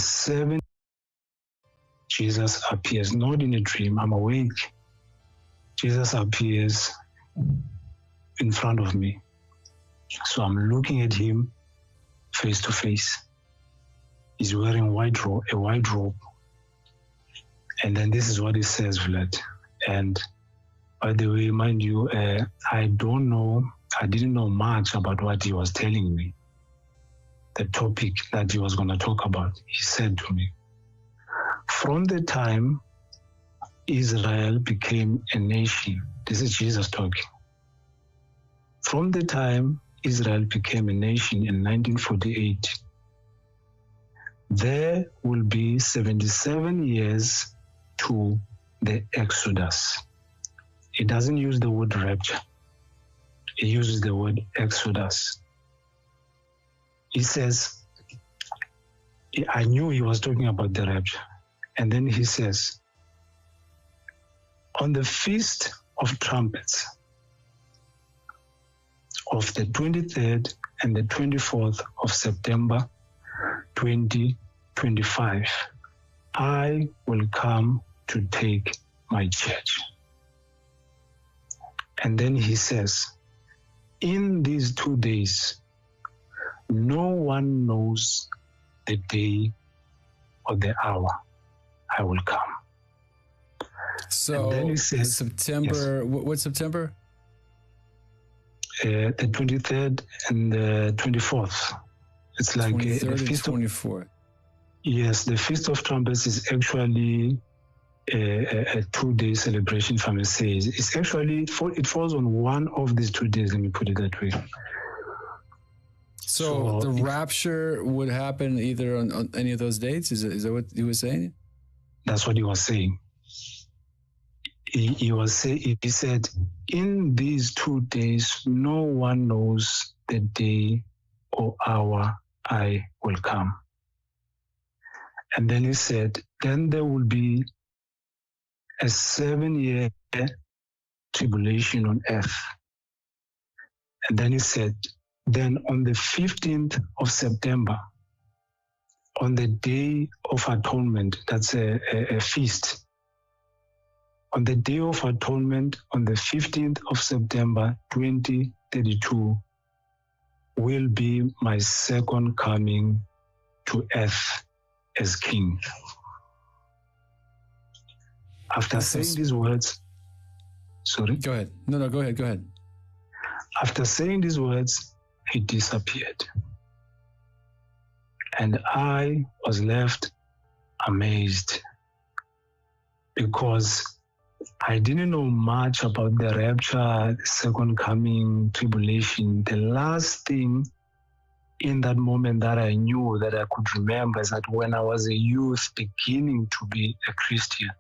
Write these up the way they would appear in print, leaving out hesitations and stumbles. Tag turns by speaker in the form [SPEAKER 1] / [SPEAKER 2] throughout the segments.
[SPEAKER 1] 7, Jesus appears, not in a dream. I'm awake. Jesus appears in front of me. So I'm looking at him face to face. He's wearing a white robe. And then this is what he says, Vlad. And by the way, mind you, I didn't know much about what he was telling me, the topic that he was going to talk about. He said to me, from the time Israel became a nation, this is Jesus talking. From the time Israel became a nation in 1948, there will be 77 years to the Exodus. It doesn't use the word rapture. It uses the word Exodus. He says, I knew he was talking about the rapture. And then he says, on the Feast of Trumpets of the 23rd and the 24th of September 2025, I will come to take my church. And then he says, in these 2 days, no one knows the day or the hour I will come.
[SPEAKER 2] So
[SPEAKER 1] and then he says,
[SPEAKER 2] September, yes. What September?
[SPEAKER 1] The 23rd and the 24th. It's like
[SPEAKER 2] 23rd
[SPEAKER 1] the Feast
[SPEAKER 2] and 24th.
[SPEAKER 1] Yes, the Feast of Trumpets is actually a 2-day celebration, if I may say. It's actually, it falls on one of these 2 days, let me put it that way.
[SPEAKER 2] So the rapture would happen either on any of those dates? Is that what he was saying?
[SPEAKER 1] That's what he was saying. He said, in these 2 days, no one knows the day or hour I will come. And then he said, then there will be a 7-year tribulation on earth. And then he said, then on the 15th of September, on the Day of Atonement, that's a feast. On the Day of Atonement, on the 15th of September 2032, will be my second coming to earth as king. After saying these words, sorry?
[SPEAKER 2] Go ahead. No, go ahead.
[SPEAKER 1] After saying these words, he disappeared. And I was left amazed because I didn't know much about the rapture, the second coming, tribulation. The last thing in that moment that I knew, that I could remember, is that when I was a youth beginning to be a Christian,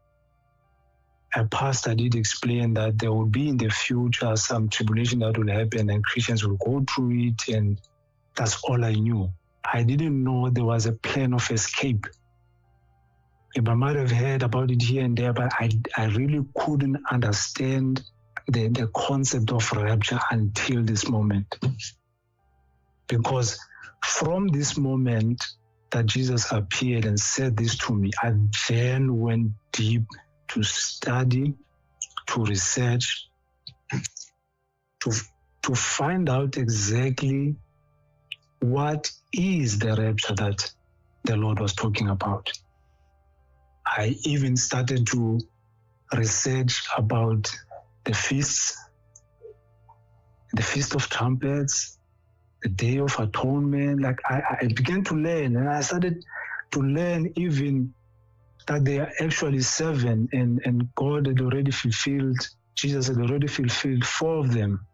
[SPEAKER 1] a pastor did explain that there will be in the future some tribulation that will happen and Christians will go through it, and that's all I knew. I didn't know there was a plan of escape. I might have heard about it here and there, but I really couldn't understand the concept of rapture until this moment. Because from this moment that Jesus appeared and said this to me, I then went deep to study, to research, to find out exactly what is the rapture that the Lord was talking about. I even started to research about the feasts, the Feast of Trumpets, the Day of Atonement. Like I began to learn, and I started to learn even that they are actually 7, and God had already fulfilled, Jesus had already fulfilled 4 of them.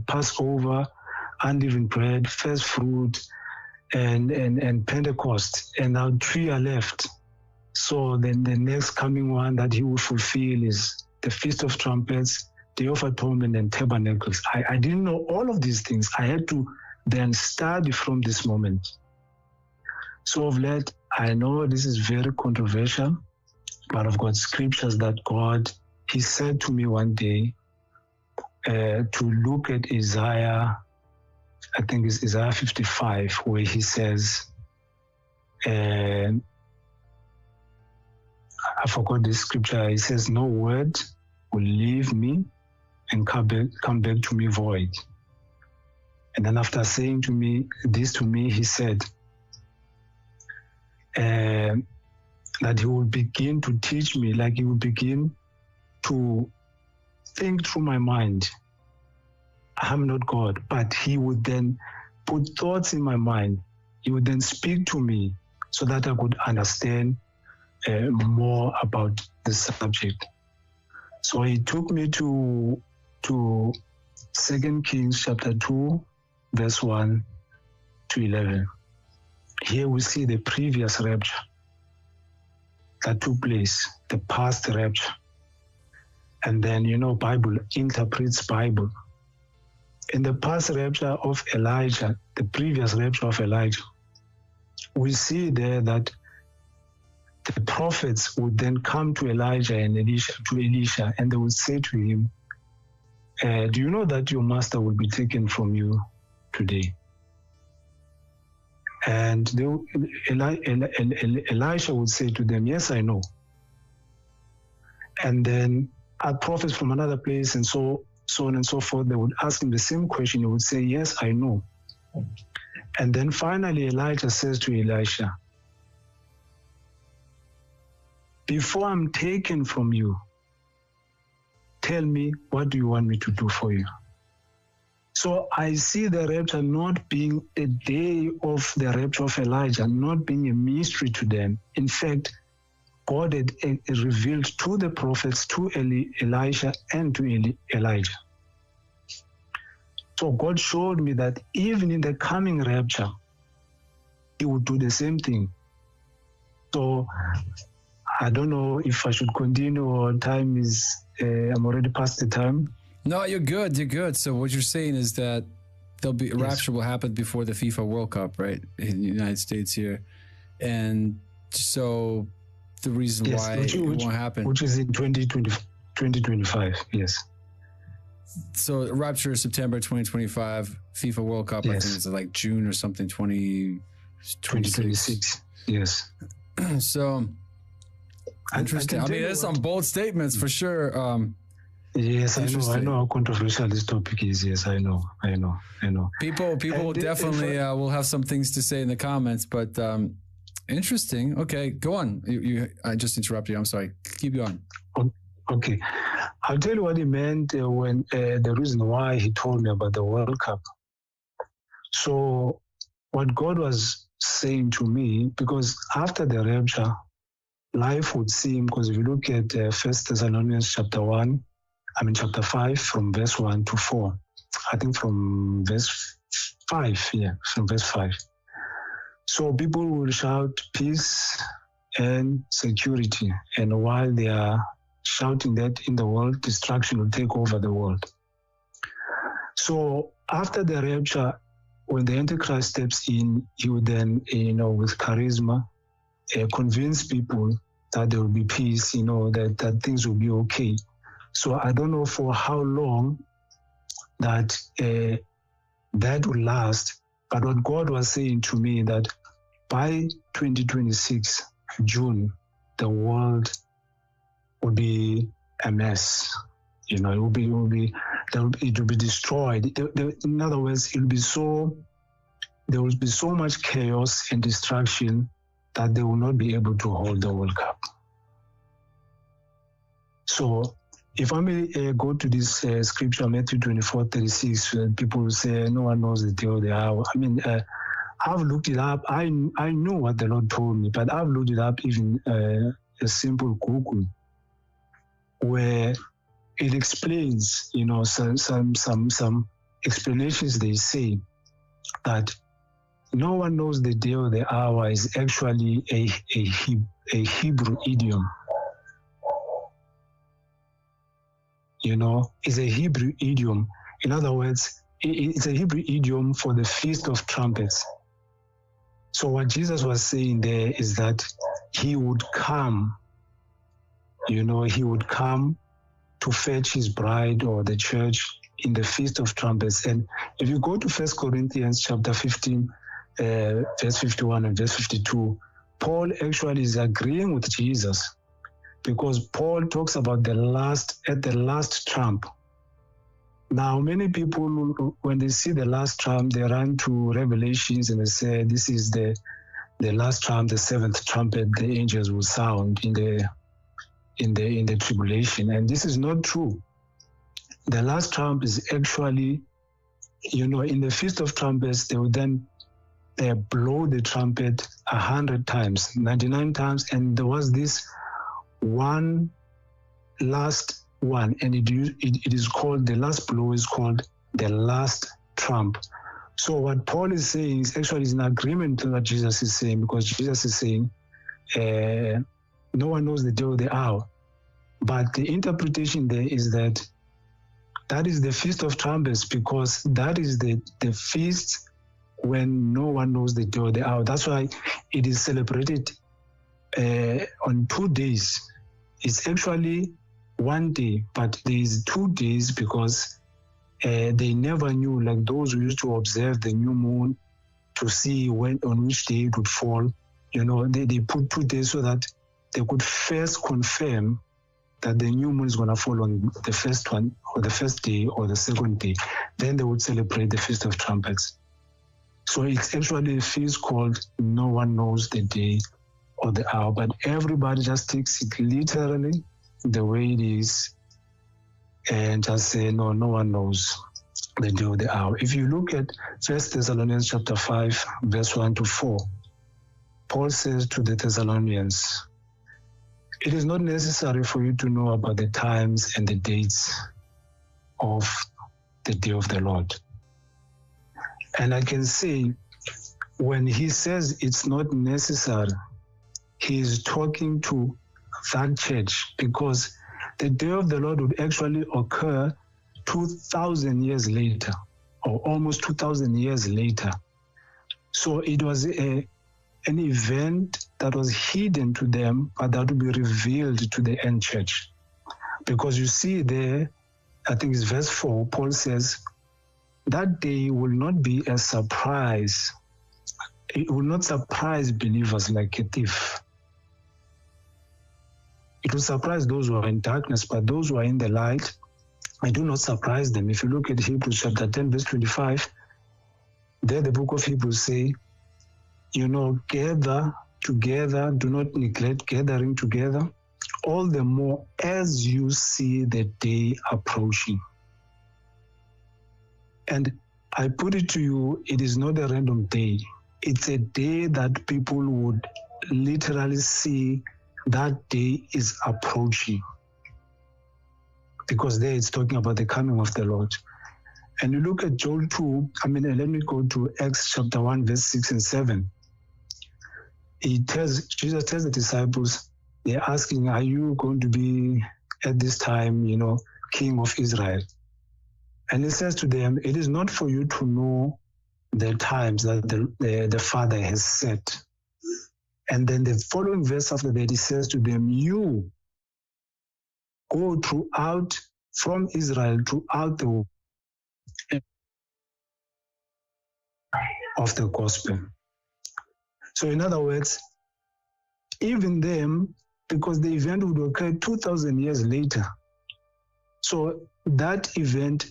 [SPEAKER 1] Passover, unleavened bread, first fruit, and Pentecost, and now 3 are left. So then the next coming one that he will fulfill is the Feast of Trumpets, Day of Atonement, and Tabernacles. I didn't know all of these things. I had to then study from this moment. So of late, I know this is very controversial, but I've got scriptures that God, he said to me one day to look at Isaiah, I think it's Isaiah 55, where he says, I forgot this scripture. It says, no word will leave me and come back to me void. And then after saying to me, he said that he will begin to teach me, like he will begin to think through my mind. I'm not God, but he would then put thoughts in my mind. He would then speak to me so that I could understand more about the subject. So he took me to 2 Kings chapter 2, verse 1 to 11. Here we see the previous rapture that took place, the past rapture. And then, Bible interprets Bible. In the past rapture of Elijah, the previous rapture of Elijah, we see there that the prophets would then come to Elijah and Elisha, and they would say to him, do you know that your master will be taken from you today? And Elisha would say to them, yes, I know. And then prophets from another place and so on and so forth, they would ask him the same question. He would say, yes, I know. And then finally Elijah says to Elisha, before I'm taken from you, tell me, what do you want me to do for you? So I see the rapture not being a day of the rapture of Elijah, not being a mystery to them. In fact, God had revealed to the prophets, to Elisha and to Elijah. So God showed me that even in the coming rapture, he would do the same thing. So I don't know if I should continue or time is, I'm already past the time.
[SPEAKER 2] No, you're good. You're good. So what you're saying is that rapture will happen before the FIFA World Cup, right? In the United States here. And so the reason why it won't happen.
[SPEAKER 1] Which is in 2025, yes.
[SPEAKER 2] So rapture is September 2025, FIFA World Cup, I think it's like June or something, 2026.
[SPEAKER 1] Yes.
[SPEAKER 2] So interesting. I mean, there's some bold statements for sure.
[SPEAKER 1] Yes, I know how controversial this topic is. Yes, I know. People
[SPEAKER 2] will definitely will have some things to say in the comments, but interesting. Okay, go on. I just interrupted you. I'm sorry. Keep going.
[SPEAKER 1] Okay. I'll tell you what he meant when the reason why he told me about the World Cup. So what God was saying to me, because after the rapture, life would seem, because if you look at 1 Thessalonians chapter 5, from verse 1 to 4, I think from verse 5, from verse 5. So people will shout peace and security, and while they are shouting that in the world, destruction will take over the world. So after the rapture, when the Antichrist steps in, he would then, with charisma, convince people that there will be peace, that things will be okay. So I don't know for how long that will last, but what God was saying to me that by 2026, June, the world will be a mess. It will be destroyed. In other words, there will be so much chaos and destruction that they will not be able to hold the World Cup. So if I may go to this scripture, Matthew 24:36, people will say, no one knows the day or the hour. I mean, I've looked it up. I know what the Lord told me, but I've looked it up, even a simple Google, where it explains, some explanations. They say that no one knows the day or the hour is actually a Hebrew idiom. It's a Hebrew idiom. In other words, it's a Hebrew idiom for the Feast of Trumpets. So what Jesus was saying there is that he would come, he would come to fetch his bride or the church in the Feast of Trumpets. And if you go to 1 Corinthians chapter 15, verse 51 and verse 52, Paul actually is agreeing with Jesus because Paul talks about the last trump. Now, many people, when they see the last trump, they run to Revelations and they say, this is the last trump, the seventh trumpet, the angels will sound in the tribulation. And this is not true. The last trump is actually, in the Feast of Trumpets, they will then blow the trumpet 100 times, 99 times, and there was this one last one, and it is called, the last blow is called the last trump. So what Paul is saying is actually in agreement to what Jesus is saying, because Jesus is saying, no one knows the day or the hour. But the interpretation there is that is the Feast of Trumpets, because that is the feast when no one knows the day or the hour. That's why it is celebrated on 2 days. It's actually 1 day, but there is 2 days because they never knew, like those who used to observe the new moon to see on which day it would fall. They put 2 days so that they could first confirm that the new moon is going to fall on the first one, or the first day, or the second day. Then they would celebrate the Feast of Trumpets. So it's actually a feast called no one knows the day or the hour, but everybody just takes it literally the way it is and just say, no one knows the day or the hour. If you look at 1 Thessalonians chapter 5, verse 1 to 4, Paul says to the Thessalonians, it is not necessary for you to know about the times and the dates of the day of the Lord. And I can say, when he says it's not necessary, he is talking to that church, because the day of the Lord would actually occur 2,000 years later, or almost 2,000 years later. So it was an event that was hidden to them, but that would be revealed to the end church. Because you see there, I think it's verse 4, Paul says, that day will not be a surprise. It will not surprise believers like a thief. It will surprise those who are in darkness, but those who are in the light, I do not surprise them. If you look at Hebrews chapter 10, verse 25, there the book of Hebrews say, gather together, do not neglect gathering together, all the more as you see the day approaching. And I put it to you, it is not a random day. It's a day that people would literally see that day is approaching. Because there it's talking about the coming of the Lord. And you look at Joel 2, let me go to Acts chapter 1, verse 6 and 7. Jesus tells the disciples, they're asking, are you going to be at this time, king of Israel? And he says to them, it is not for you to know the times that the Father has set. And then the following verse after that, he says to them, you go throughout from Israel throughout the world of the gospel. So in other words, even them, because the event would occur 2,000 years later. So that event,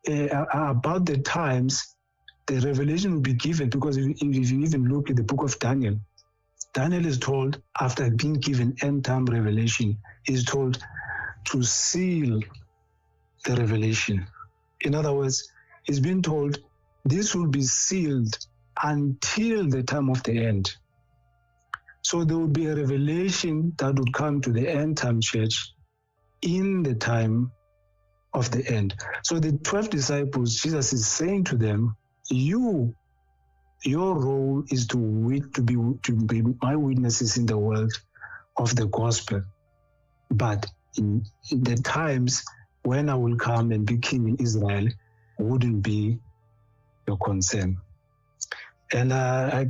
[SPEAKER 1] about the times, the revelation will be given, because if you even look at the book of Daniel, Daniel is told, after being given end-time revelation, he's told to seal the revelation. In other words, he's been told this will be sealed until the time of the end. So there will be a revelation that would come to the end-time church in the time of the end. So the 12 disciples, Jesus is saying to them, your role is to be my witnesses in the world of the gospel. But in the times when I will come and be king in Israel wouldn't be your concern. And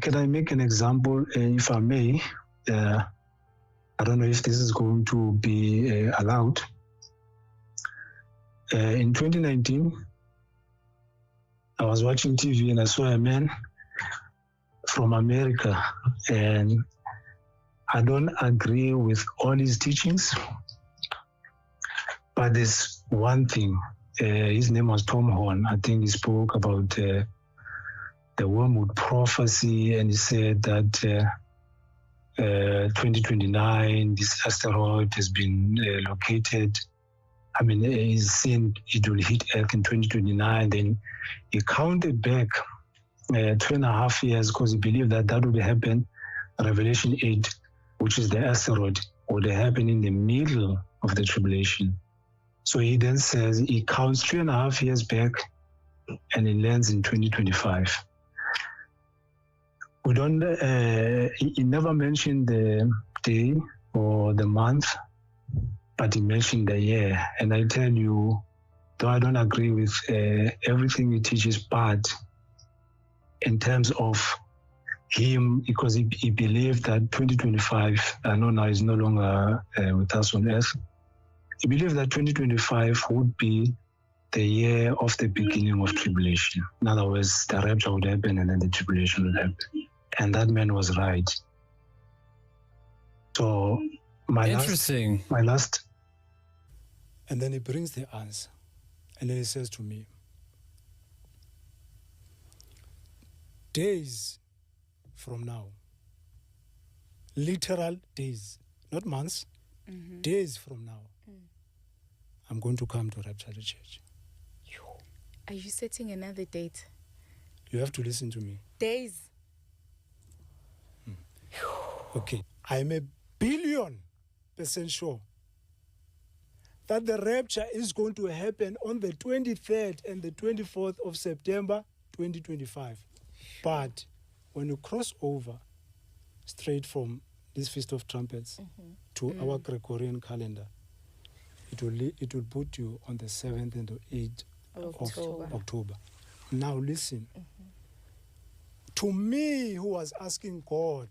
[SPEAKER 1] can I make an example, if I may? I don't know if this is going to be allowed. In 2019, I was watching TV and I saw a man from America, and I don't agree with all his teachings, but there's one thing. His name was Tom Horn. I think he spoke about the wormwood prophecy, and he said that 2029, this asteroid has been located. I mean, he's saying it will hit Earth in 2029. Then he counted back 2.5 years because he believed that that would happen. Revelation 8, which is the asteroid, would happen in the middle of the tribulation. So he then says he counts 3.5 years back and it lands in 2025. We don't, he never mentioned the day or the month, but he mentioned the year. And I tell you, though I don't agree with everything he teaches, but in terms of him, because he believed that 2025, I know now is no longer with us on earth, he believed that 2025 would be the year of the beginning of tribulation. In other words, the rapture would happen and then the tribulation would happen. And that man was right. So my last.
[SPEAKER 3] And then he brings the answer. And then he says to me, days from now, literal days, not months, days from now, I'm going to come to rapture the church.
[SPEAKER 4] Are you setting another date?
[SPEAKER 3] You have to listen to me.
[SPEAKER 4] Days.
[SPEAKER 3] Okay. I'm 1,000,000,000% sure that the rapture is going to happen on the 23rd and the 24th of September 2025. But when you cross over straight from this Feast of Trumpets to our Gregorian calendar, it will put you on the 7th and the 8th of October. Now listen. To me, who was asking God,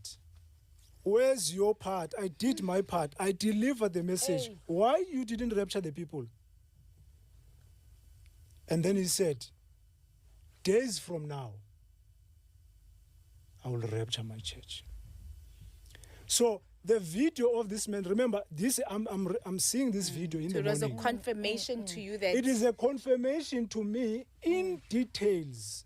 [SPEAKER 3] where's your part? I did my part. I delivered the message. Why you didn't rapture the people? And then he said, days from now, I will rapture my church. So the video of this man, remember, this I'm seeing this video in the morning.
[SPEAKER 4] So it was a confirmation to you that...
[SPEAKER 3] It is a confirmation to me in details